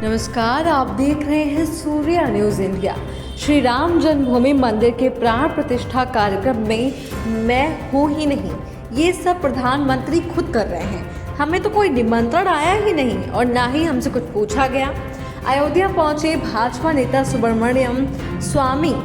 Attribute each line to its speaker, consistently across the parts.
Speaker 1: नमस्कार, आप देख रहे हैं सूर्या न्यूज़ इंडिया। श्री राम जन्मभूमि मंदिर के प्राण प्रतिष्ठा कार्यक्रम में मैं हूँ ही नहीं, ये सब प्रधानमंत्री खुद कर रहे हैं। हमें तो कोई निमंत्रण आया ही नहीं और ना ही हमसे कुछ पूछा गया। अयोध्या पहुंचे भाजपा नेता सुब्रमण्यम स्वामी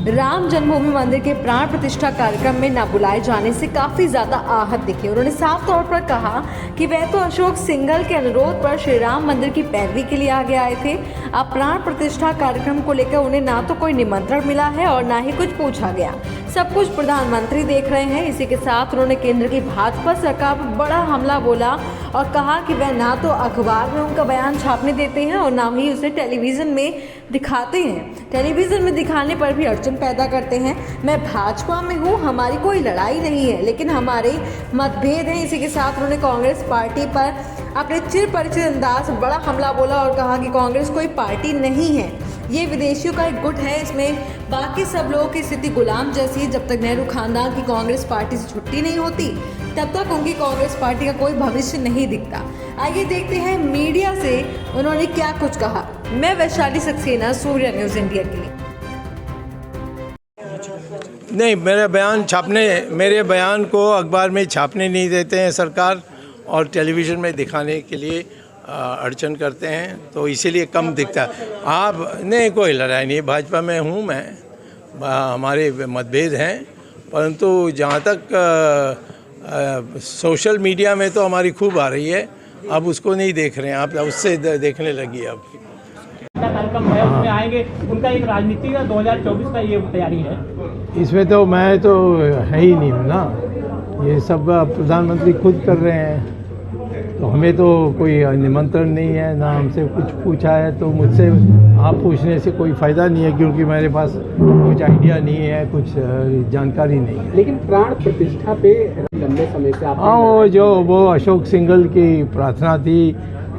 Speaker 1: राम जन्मभूमि मंदिर के प्राण प्रतिष्ठा कार्यक्रम में न बुलाए जाने से काफ़ी ज़्यादा आहत दिखे। उन्होंने साफ तौर पर कहा कि वह तो अशोक सिंघल के अनुरोध पर श्री राम मंदिर की पैरवी के लिए आगे आए थे। अब प्राण प्रतिष्ठा कार्यक्रम को लेकर उन्हें ना तो कोई निमंत्रण मिला है और ना ही कुछ पूछा गया। सब कुछ प्रधानमंत्री देख रहे हैं। इसी के साथ उन्होंने केंद्र की भाजपा सरकार पर बड़ा हमला बोला और कहा कि वह ना तो अखबार में उनका बयान छापने देते हैं और ना ही उसे टेलीविज़न में दिखाते हैं। टेलीविज़न में दिखाने पर भी अड़चन पैदा करते हैं। मैं भाजपा में हूँ, हमारी कोई लड़ाई नहीं है, लेकिन हमारे मतभेद हैं। इसी के साथ उन्होंने कांग्रेस पार्टी पर अपने चिर परिचित अंदाज बड़ा हमला बोला और कहा कि कांग्रेस कोई पार्टी नहीं है, ये विदेशियों का एक गुट है। इसमें बाकी सब लोगों की स्थिति गुलाम जैसी है। जब तक नेहरू खानदान की कांग्रेस पार्टी से छुट्टी नहीं होती तब तक उनकी कांग्रेस पार्टी का कोई भविष्य नहीं दिखता। आइए देखते हैं मीडिया से उन्होंने क्या कुछ कहा। मैं वैशाली सक्सेना, सूर्या न्यूज़ इंडिया के लिए।
Speaker 2: नहीं, मेरे बयान को अखबार में छापने नहीं देते हैं सरकार और टेलीविज़न में दिखाने के लिए अड़चन करते हैं, तो इसीलिए कम दिखता है। आप नहीं, कोई लड़ाई नहीं, भाजपा में हूँ मैं, हमारे मतभेद हैं, परंतु जहाँ तक सोशल मीडिया में तो हमारी खूब आ रही है, अब उसको नहीं देख रहे हैं, आप उससे देखने लगी अब।
Speaker 3: कार्यक्रम है उसमें आएंगे, उनका एक राजनीति का 2024 का ये तैयारी है।
Speaker 4: इसमें तो मैं तो है ही नहीं हूँ ना, ये सब प्रधानमंत्री खुद कर रहे हैं, तो हमें तो कोई निमंत्रण नहीं है, ना हमसे कुछ पूछा है। तो मुझसे आप पूछने से कोई फ़ायदा नहीं है, क्योंकि मेरे पास कुछ आइडिया नहीं है, कुछ जानकारी नहीं है।
Speaker 3: लेकिन प्राण प्रतिष्ठा पे लंबे समय से आप
Speaker 4: वो अशोक सिंघल की प्रार्थना थी,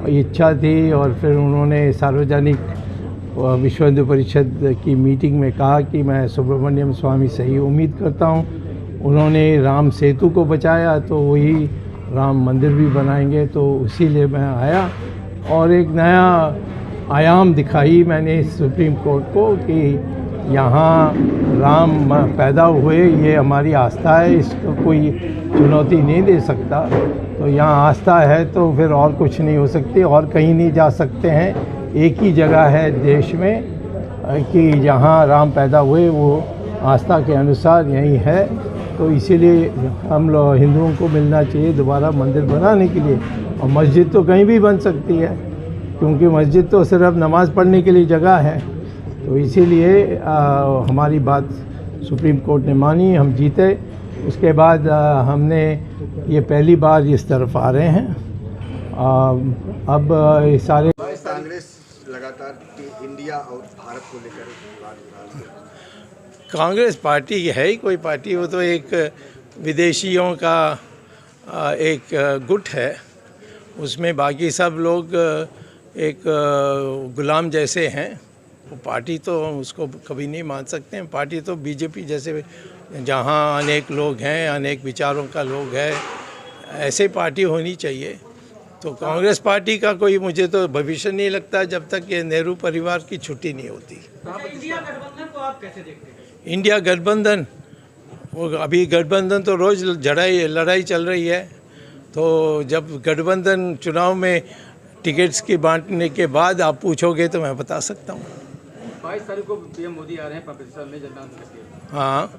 Speaker 4: इच्छा थी, और फिर उन्होंने सार्वजनिक विश्व हिंदू परिषद की मीटिंग में कहा कि मैं सुब्रमण्यम स्वामी से ही उम्मीद करता हूँ। उन्होंने राम सेतु को बचाया, तो वही राम मंदिर भी बनाएंगे, तो इसीलिए मैं आया और एक नया आयाम दिखाई मैंने सुप्रीम कोर्ट को कि यहाँ राम पैदा हुए, ये हमारी आस्था है, इसको कोई चुनौती नहीं दे सकता। तो यहाँ आस्था है तो फिर और कुछ नहीं हो सकती, और कहीं नहीं जा सकते हैं। एक ही जगह है देश में कि जहाँ राम पैदा हुए, वो आस्था के अनुसार यहीं है। तो इसीलिए हम लोग हिंदुओं को मिलना चाहिए दोबारा मंदिर बनाने के लिए। और मस्जिद तो कहीं भी बन सकती है, क्योंकि मस्जिद तो सिर्फ नमाज़ पढ़ने के लिए जगह है। तो इसीलिए हमारी बात सुप्रीम कोर्ट ने मानी, हम जीते। उसके बाद हमने ये पहली बार इस तरफ आ रहे हैं। अब ये सारे
Speaker 5: कांग्रेस लगातार इंडिया और भारत को लेकर विवाद कर रही है।
Speaker 2: कांग्रेस पार्टी है ही कोई पार्टी, वो तो एक विदेशियों का एक गुट है। उसमें बाकी सब लोग एक गुलाम जैसे हैं। वो पार्टी तो उसको कभी नहीं मान सकते हैं। पार्टी तो बीजेपी जैसे, जहाँ अनेक लोग हैं, अनेक विचारों का लोग है, ऐसे पार्टी होनी चाहिए। तो कांग्रेस पार्टी का कोई मुझे तो भविष्य नहीं लगता जब तक ये नेहरू परिवार की छुट्टी नहीं होती।
Speaker 3: इंडिया गठबंधन को आप कैसे देखते हैं?
Speaker 2: इंडिया गठबंधन, वो अभी गठबंधन तो रोज़ लड़ाई चल रही है। तो जब गठबंधन चुनाव में टिकट्स की बांटने के बाद आप पूछोगे तो मैं बता सकता हूँ।
Speaker 3: 22 तारीख को पीएम मोदी आ रहे हैं, 25 में जनता।
Speaker 2: हाँ।